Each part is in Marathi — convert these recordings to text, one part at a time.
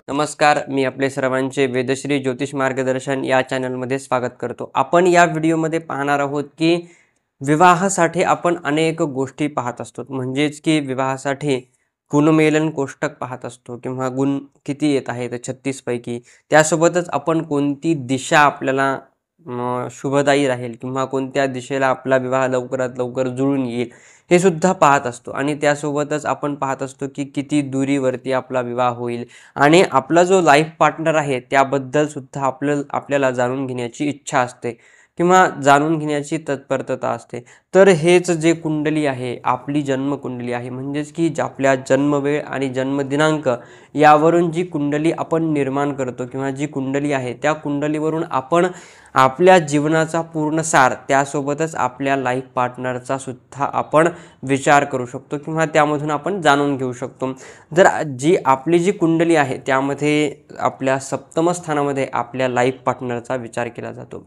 नमस्कार, मी आपले सर्वांचे वेदश्री ज्योतिष मार्गदर्शन या चॅनलमध्ये स्वागत करतो। आपण या व्हिडिओमध्ये पाहणार आहोत की विवाहासाठी आपण अनेक गोष्टी पाहत असतो, म्हणजेच की विवाहासाठी गुणमेलन कोष्टक पाहत असतो किंवा गुण किती येत आहेत 36 पैकी। त्यासोबतच आपण कोणती दिशा आपल्याला शुभदायी राहील किंवा कोणत्या दिशेला आपला विवाह लवकरात लवकर जुळून येईल हे सुद्धा पाहत असतो। आणि त्यासोबतच आपण पाहत असतो की किती दूरीवरती आपला विवाह होईल आणि आपला जो लाईफ पार्टनर आहे त्याबद्दल सुद्धा आपल्याला जाणून घेण्याची इच्छा असते किंवा जाणून घेण्याची तत्परता असते। तर हेच जे कुंडली आहे, आपली जन्मकुंडली आहे, म्हणजेच की आपल्या जन्मवेळ आणि जन्मदिनांक यावरून जी कुंडली आपण निर्माण करतो किंवा जी कुंडली आहे त्या कुंडलीवरून आपण आपल्या जीवनाचा पूर्ण सार, त्यासोबतच आपल्या लाईफ पार्टनरचा सुद्धा आपण विचार करू शकतो किंवा त्यामधून आपण जाणून घेऊ शकतो। जर आपली जी कुंडली आहे त्यामध्ये आपल्या सप्तम स्थानामध्ये आपल्या लाईफ पार्टनरचा विचार केला जातो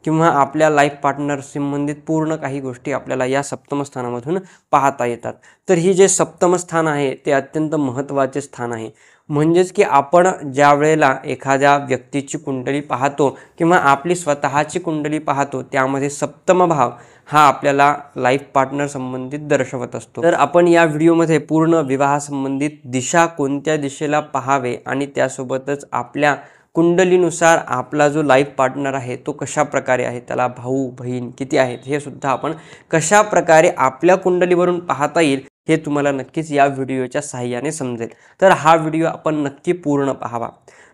किंवा आपल्या लाईफ पार्टनर संबंधित पूर्ण काही गोष्टी आपल्याला या सप्तम स्थानामधून पाहता येतात। तर ही जे सप्तम स्थान आहे ते अत्यंत महत्त्वाचे स्थान आहे। म्हणजेच की आपण ज्या वेळेला एखाद्या व्यक्तीची कुंडली पाहतो किंवा आपली स्वतःची कुंडली पाहतो त्यामध्ये सप्तम भाव हा आपल्याला लाईफ पार्टनर संबंधित दर्शवत असतो। तर आपण या व्हिडिओमध्ये पूर्ण विवाह संबंधित दिशा कोणत्या दिशेला पाहावे आणि त्यासोबतच आपल्या कुंडलीनुसार आपला जो लाईफ पार्टनर आहे तो कशा प्रकारे आहे, त्याला भाऊ बहीण किती आहेत हे सुद्धा आपण कशा प्रकारे आपल्या कुंडलीवरून पाहता येईल हे तुम्हाला नक्कीच या व्हिडिओच्या सहाय्याने समजेल। तर हा व्हिडिओ आपण नक्की पूर्ण पाहावा।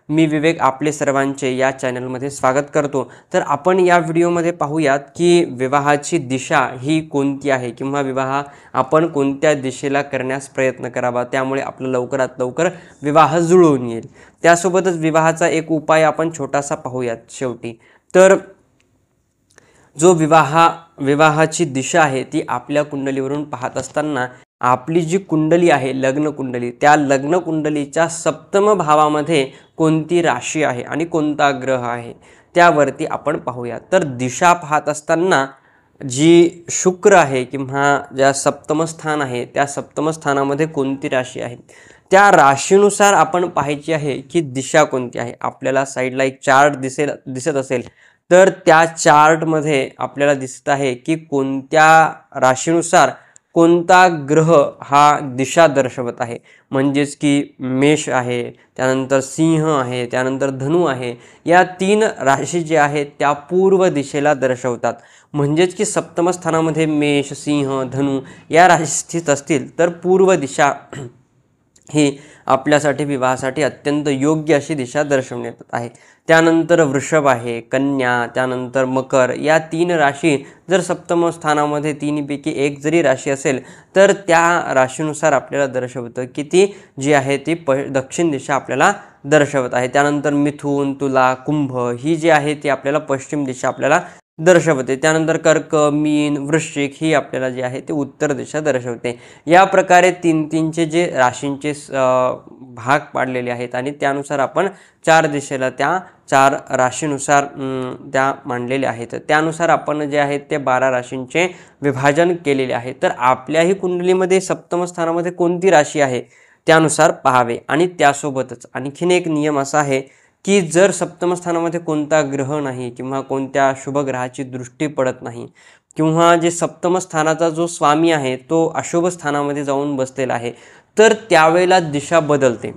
मी विवेक आपले सर्वांचे या चॅनलमध्ये स्वागत करतो। तर आपण या व्हिडिओमध्ये पाहूयात की विवाहाची दिशा ही कोणती आहे किंवा विवाह आपण कोणत्या दिशेला करण्यास प्रयत्न करावा, त्यामुळे आपलं लवकरात लवकर विवाह जुळून येईल। त्यासोबतच विवाहाचा एक उपाय आपण छोटासा पाहूयात शेवटी। तर जो विवाहाची दिशा आहे ती आपल्या कुंडलीवरून पाहत असताना आपली जी कुंडली आहे लग्न कुंडली, त्या लग्न कुंडलीच्या सप्तम भावामध्ये कोणती राशी आहे आणि कोणता ग्रह आहे त्यावरती आपण पाहूया। तर दिशा पाहत असताना जी शुक्र आहे किंवा ज्या सप्तम स्थान आहे त्या सप्तम स्थानामध्ये कोणती राशी आहे त्या राशीनुसार आपण पाहायची आहे की दिशा कोणती आहे। आपल्याला साईडला एक चार्ट दिसत असेल तर त्या चार्टमध्ये आपल्याला दिसत आहे की कोणत्या राशीनुसार कोणता ग्रह हा दिशा दर्शवत आहे। म्हणजेच की मेष आहे, त्यानंतर सिंह आहे, त्यानंतर धनु आहे। या तीन राशी जे आहेत त्या पूर्व दिशेला दर्शवतात। म्हणजेच की सप्तम स्थानामध्ये मेष, सिंह, धनु या राशी स्थित असतील तर पूर्व दिशा ही आपल्यासाठी विवाहासाठी अत्यंत योग्य अशी दिशा दर्शवण्यात आहे। त्यानंतर वृषभ आहे, कन्या, त्यानंतर मकर या तीन राशी जर सप्तम स्थानामध्ये तिन्हीपैकी एक जरी राशी असेल तर त्या राशीनुसार आपल्याला दर्शवतं की ती जी आहे ती दक्षिण दिशा आपल्याला दर्शवत आहे। त्यानंतर मिथुन, तुला, कुंभ ही जी आहे ती आपल्याला पश्चिम दिशा आपल्याला दर्शवते। त्यानंतर कर्क, मीन, वृश्चिक ही आपल्याला जी आहे ते उत्तर दिशा दर्शवते। या प्रकारे तीनचे जे राशींचे भाग पाडलेले आहेत आणि त्यानुसार आपण चार दिशेला त्या चार राशीनुसार त्या मांडलेले आहेत। त्यानुसार आपण जे आहेत ते 12 राशींचे विभाजन केलेले आहे। तर आपल्याही कुंडलीमध्ये सप्तम स्थानामध्ये कोणती राशी आहे त्यानुसार पाहावे। आणि त्यासोबतच आणखीन एक नियम असा आहे की जर सप्तम स्थानामध्ये कोणता ग्रह नाही किंवा कोणत्या शुभ ग्रहाची दृष्टी पडत नाही किंवा जे सप्तम स्थानाचा जो स्वामी आहे तो अशुभ स्थानामध्ये जाऊन बसलेला आहे तर त्यावेळेला दिशा बदलते।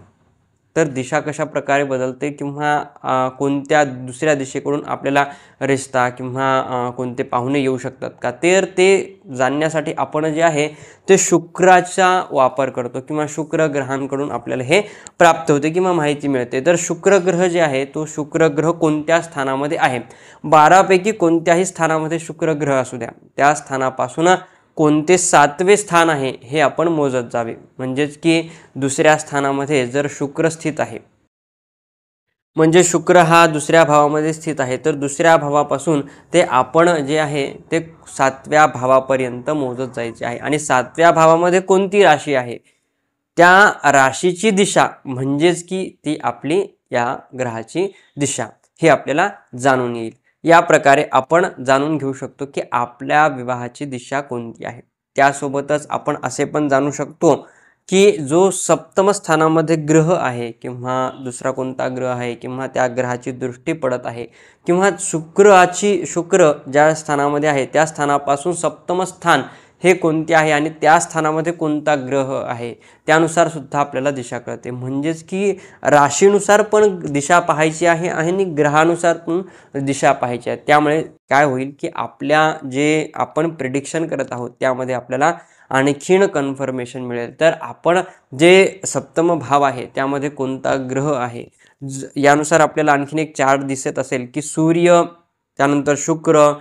तर दिशा कशा प्रकारे बदलते किंवा कोणत्या दुसऱ्या दिशेकडून आपल्याला रिश्ता किंवा कोणते पाहुणे येऊ शकतात का, तर ते जाणण्यासाठी आपण जे आहे ते शुक्राचा वापर करतो किंवा शुक्र ग्रहांकडून आपल्याला हे प्राप्त होते किंवा माहिती मिळते। तर शुक्र ग्रह जे आहे तो शुक्र ग्रह कोणत्या स्थानामध्ये आहे, 12 पैकी कोणत्याही स्थानामध्ये शुक्र ग्रह असू द्या त्या स्थानापासून कोणते 7वे स्थान आहे हे आपण मोजत जावे। म्हणजेच की दुसऱ्या स्थानामध्ये जर शुक्र स्थित आहे म्हणजे शुक्र हा दुसऱ्या भावामध्ये स्थित आहे तर दुसऱ्या भावापासून ते आपण जे आहे ते 7व्या भावापर्यंत मोजत जायचे आहे। आणि 7व्या भावामध्ये कोणती राशी आहे त्या राशीची दिशा म्हणजेच की ती आपली या ग्रहाची दिशा हे आपल्याला जाणून येईल। या प्रकारे आपण जाणून घेऊ शकतो की आपल्या विवाहाची दिशा कोणती आहे। त्यासोबतच आपण असे पण जाणू शकतो की जो सप्तम स्थानामध्ये ग्रह आहे किंवा दुसरा कोणता ग्रह आहे किंवा त्या ग्रहाची दृष्टी पडत आहे किंवा शुक्र ज्या स्थानामध्ये आहे त्या स्थानापासून सप्तम स्थान हे कोणते आहे आणि त्या स्थानामध्ये कोणता ग्रह आहे त्यानुसार सुद्धा आपल्याला दिशा कळते। म्हणजेच की राशीनुसार पण दिशा पाहायची आहे आणि ग्रहानुसार पण दिशा पाहायची आहे। त्यामुळे काय होईल की आपल्या जे आपण प्रिडिक्शन करत आहोत त्यामध्ये आपल्याला आणखीन कन्फर्मेशन मिळेल। तर आपण जे सप्तम भाव आहे त्यामध्ये कोणता ग्रह आहे यानुसार आपल्याला आणखीन एक चार्ट दिसत असेल की सूर्य त्यानंतर शुक्र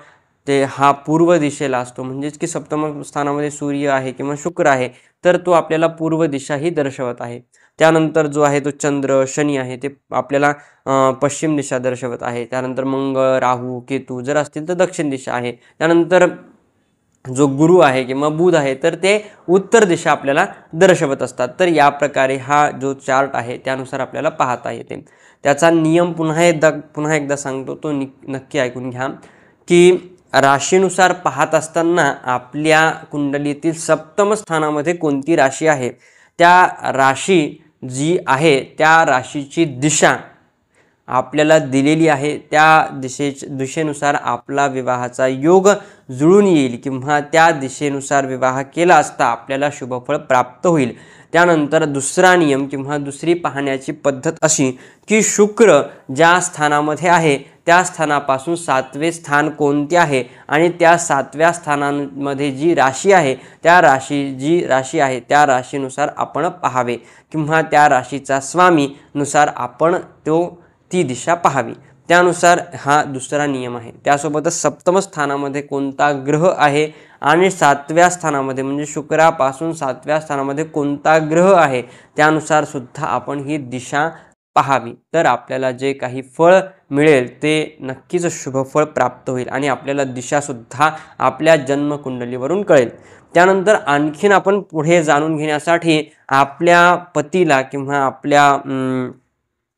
ते हा पूर्व दिशेला असतो। म्हणजेच की सप्तम स्थानामध्ये सूर्य आहे किंवा शुक्र आहे तर तो आपल्याला पूर्व दिशा ही दर्शवत आहे। त्यानंतर जो आहे तो चंद्र शनी आहे ते आपल्याला पश्चिम दिशा दर्शवत आहे। त्यानंतर मंगळ राहू केतू जर असतील तर दक्षिण दिशा आहे। त्यानंतर जो गुरु आहे किंवा बुध आहे तर ते उत्तर दिशा आपल्याला दर्शवत असतात। तर या प्रकारे हा जो चार्ट आहे त्यानुसार आपल्याला पाहता येते। त्याचा नियम पुन्हा एकदा सांगतो तो नक्की ऐकून घ्या की राशीनुसार पाहत असताना आपल्या कुंडलीतील सप्तम स्थानामध्ये कोणती राशी आहे त्या राशी जी आहे त्या राशीची दिशा आपल्याला दिलेली आहे त्या दिशेनुसार आपला विवाहाचा योग जुळून येईल किंवा त्या दिशेनुसार विवाह केला असता आपल्याला शुभफळ प्राप्त होईल। त्यानंतर दुसरा नियम किंवा दुसरी पाहण्याची पद्धत अशी की शुक्र ज्या स्थानामध्ये आहे त्या स्थानापासून 7वे स्थान कोणते आहे आणि त्या 7व्या स्थानामध्ये जी राशी आहे त्या राशी आहे त्या राशीनुसार आपण पाहावे किंवा त्या राशीचा स्वामीनुसार आपण ती दिशा पाहावी। त्यानुसार हा दुसरा नियम आहे। त्यासोबतच सप्तम स्थानामध्ये कोणता ग्रह आहे आणि 7व्या स्थानामध्ये म्हणजे शुक्रापासून 7व्या स्थानामध्ये कोणता ग्रह आहे त्यानुसार सुद्धा आपण ही दिशा पाहावी। तर आपल्याला जे काही फळ मिळेल ते नक्कीच शुभफळ प्राप्त होईल आणि आपल्याला दिशा सुद्धा आपल्या जन्मकुंडलीवरून कळेल। त्यानंतर आणखीन आपण पुढे जाणून घेण्यासाठी आपल्या पतीला किंवा आपल्या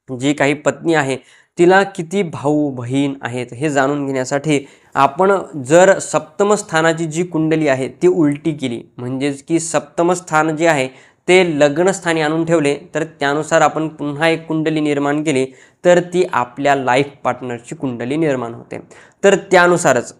जी काही पत्नी आहे तिला किती भाऊ बहीण आहेत हे जाणून घेण्यासाठी आपण जर सप्तम स्थानाची जी कुंडली आहे ती उलटी केली म्हणजेच की सप्तम स्थान जे आहे ते लग्नस्थानी आणून ठेवले तर त्यानुसार आपण पुन्हा एक कुंडली निर्माण केली तर ती आपल्या लाईफ पार्टनरची कुंडली निर्माण होते। तर त्यानुसारच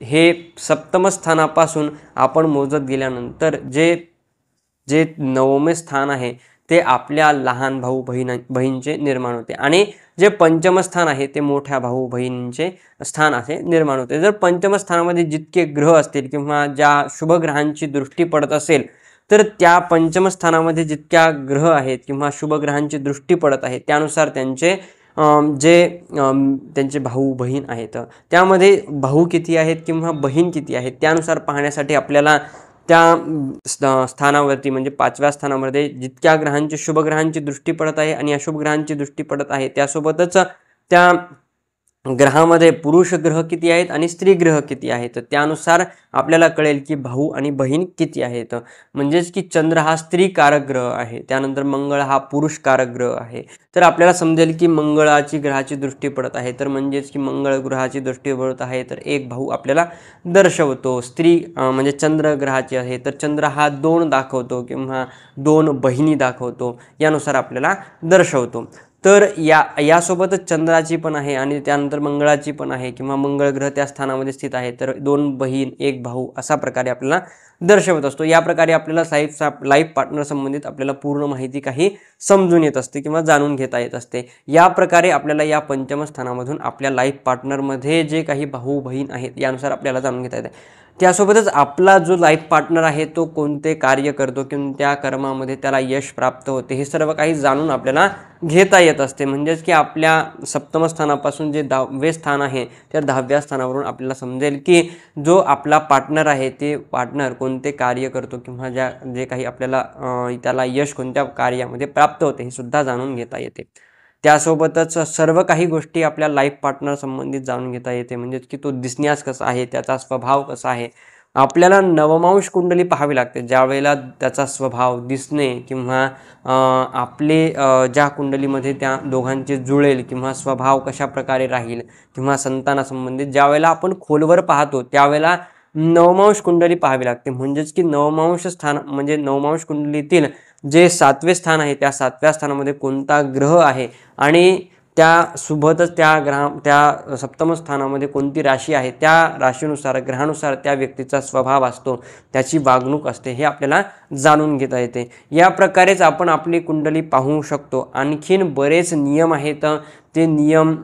हे सप्तम स्थानापासून आपण मोजत गेल्यानंतर जे 9वे स्थान आहे ते आपल्या लहान भाऊ बहिणींचे निर्माण होते आणि जे पंचम स्थान आहे ते मोठ्या भाऊ बहिणींचे स्थान असे निर्माण होते। जर पंचम स्थानामध्ये जितके ग्रह असतील किंवा ज्या शुभ ग्रहांची दृष्टी पडत असेल तर त्या पंचम स्थानामध्ये जितक्या ग्रह आहेत किंवा शुभ ग्रहांची दृष्टी पडत आहे त्यानुसार त्यांचे त्यांचे भाऊ बहीण आहेत त्यामध्ये भाऊ किती आहेत किंवा बहीण किती आहेत त्यानुसार पाहण्यासाठी आपल्याला त्या स्थानावरती म्हणजे 5व्या स्थानामध्ये जितक्या ग्रहांची शुभ ग्रहांची दृष्टी पडत आहे आणि अशुभ ग्रहांची दृष्टी पडत आहे त्यासोबतच त्या ग्रहामध्ये पुरुष ग्रह किती आहेत आणि स्त्री ग्रह किती आहेत त्यानुसार आपल्याला कळेल की भाऊ आणि बहीण किती आहेत। म्हणजेच की चंद्र हा स्त्री कारक ग्रह आहे त्यानंतर मंगळ हा पुरुष कारक ग्रह आहे। तर आपल्याला समजेल की मंगळाची ग्रहाची दृष्टी पडत आहे तर म्हणजेच की मंगळ ग्रहाची दृष्टी पडत आहे तर एक भाऊ आपल्याला दर्शवतो। स्त्री म्हणजे चंद्र ग्रहाची आहे तर चंद्र हा 2 दाखवतो किंवा 2 बहिणी दाखवतो यानुसार आपल्याला दर्शवतो। तर यासोबतच चंद्राची पण आहे आणि त्यानंतर मंगळाची पण आहे किंवा मंगळ ग्रह त्या स्थानामध्ये स्थित आहे तर 2 बहीण 1 भाऊ अशा प्रकारे आपल्याला दर्शवत असतो। या प्रकारे आपल्याला लाईफ पार्टनर संबंधित आपल्याला पूर्ण माहिती काही समजून येत असते किंवा जाणून घेता येत असते। या प्रकारे आपल्याला या पंचम स्थानामधून आपल्या लाईफ पार्टनरमध्ये जे काही भाऊ बहीण आहेत यानुसार आपल्याला जाणून घेता येते। त्यासोबतच आपला जो लाईफ पार्टनर आहे तो कोणते कार्य करतो कोणत्या कर्मामध्ये त्याला यश प्राप्त होते हे सर्व काही जाणून आपल्याला घेता येत असते। म्हणजेच की आपल्या सप्तम स्थानापासून जे 10वे स्थान आहे त्या 10व्या स्थानावरून आपल्याला समजेल की जो आपला पार्टनर आहे ते पार्टनर कोणते कार्य करतो किंवा जे काही आपल्याला त्याला यश कोणत्या कार्यामध्ये प्राप्त होते हे सुद्धा जाणून घेता येते। त्यासोबतच सर्व काही गोष्टी आपल्या लाईफ पार्टनर संबंधित जाणून घेता येते। म्हणजेच की तो दिसण्यास कसा आहे त्याचा स्वभाव कसा आहे आपल्याला नवमांश कुंडली पाहावी लागते ज्यावेळेला त्याचा स्वभाव दिसणे किंवा आपले ज्या कुंडलीमध्ये त्या दोघांचे जुळेल किंवा स्वभाव कशा प्रकारे राहील किंवा संतानासंबंधित ज्यावेळेला आपण खोलवर पाहतो त्यावेळेला नवमांश कुंडली पाहावी लागते, म्हणजेच की नवमांश स्थान म्हणजे नवमांश कुंडलीतील जे 7वे स्थान आहे त्या 7व्या स्थानामध्ये कोणता ग्रह आहे आणि त्यासोबतच त्या सप्तम स्थानामध्ये कोणती राशी आहे, त्या राशीनुसार ग्रहानुसार त्या व्यक्तीचा स्वभाव असतो, त्याची वागणूक असते, हे आपल्याला जाणून घेता येते। या प्रकारेच आपण आपली कुंडली पाहू शकतो। आणखीन बरेच नियम आहेत, ते नियम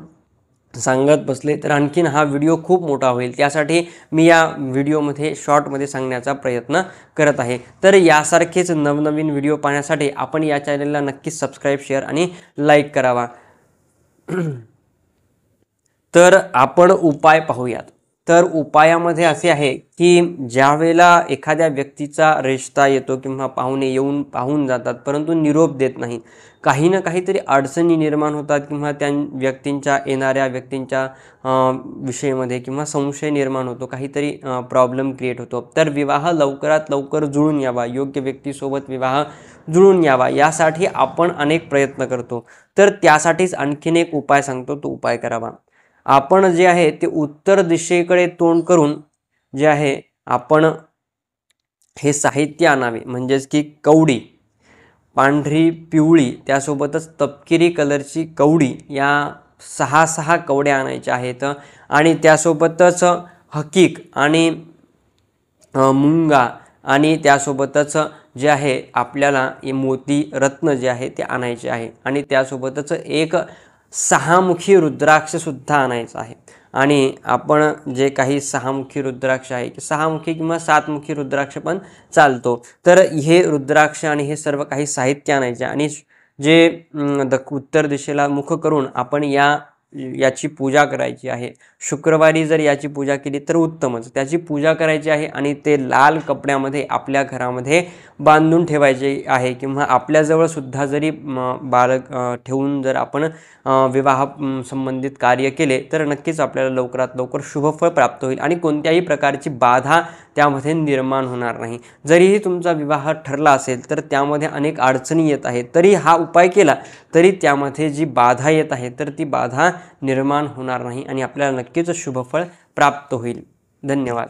सांगत बसले तर आणखीन हा व्हिडिओ खूप मोठा होईल, त्यासाठी मी या व्हिडिओमध्ये शॉर्टमध्ये सांगण्याचा प्रयत्न करत आहे। तर यासारखेच नवनवीन व्हिडिओ पाहण्यासाठी आपण या चॅनलला नक्कीच सबस्क्राईब, शेअर आणि लाईक करावा। तर आपण उपाय पाहूयात। तर उपायामध्ये असे आहे की ज्या वेळेला एखाद्या व्यक्तीचा रिश्ता येतो किंवा पाहुणे येऊन पाहून जातात परंतु निरोप देत नाही, काही ना काहीतरी अडचणी निर्माण होतात किंवा त्या येणाऱ्या व्यक्तींच्या विषयामध्ये किंवा संशय निर्माण होतो, काहीतरी प्रॉब्लेम क्रिएट होतो। तर विवाह लवकरात लवकर जुळून यावा, योग्य व्यक्तीसोबत विवाह जुळून यावा यासाठी आपण अनेक प्रयत्न करतो। तर त्यासाठीच आणखीन एक उपाय सांगतो, तो उपाय करावा। आपण जे आहे ते उत्तर दिशेकडे तोंड करून जे आहे आपण हे साहित्य आणावे, म्हणजेच की कवडी, पांढरी पिवळी त्यासोबतच तपकिरी कलरची कवडी, या 6 कवड्या आणायच्या आहेत आणि त्यासोबतच हकीक आणि मुंगा आणि त्यासोबतच जे आहे आपल्याला मोती रत्न जे आहे ते आणायचे आहे आणि त्यासोबतच एक 6मुखी रुद्राक्ष सुद्धा आणायचा आहे। आणि आपण जे काही 6मुखी रुद्राक्ष आहे, 6मुखी किंवा 7मुखी रुद्राक्ष पण चालतो, तर हे रुद्राक्ष आणि हे सर्व काही साहित्य आणायचे आणि जे उत्तर दिशेला मुख करून आपण याची पूजा करायची आहे। शुक्रवारी जर याची पूजा केली तर उत्तमच, त्याची पूजा करायची आहे आणि ते लाल कपड्यामध्ये आपल्या घरामध्ये बांधून ठेवायचे आहे किंवा आपल्याजवळ सुद्धा जरी बाळक ठेवून जर आपण विवाह संबंधित कार्य केले तर नक्कीच आपल्याला लवकरात लवकर शुभफळ प्राप्त होईल आणि कोणत्याही प्रकारची बाधा त्यामध्ये निर्माण होणार नाही। जरीही तुमचा विवाह ठरला असेल तर त्यामध्ये अनेक अडचणी येत आहेत, तरी हा उपाय केला तरी त्यामध्ये जी बाधा येत आहे तर ती बाधा निर्माण होणार नाही आणि आपल्याला नक्कीच शुभफळ प्राप्त होईल। धन्यवाद।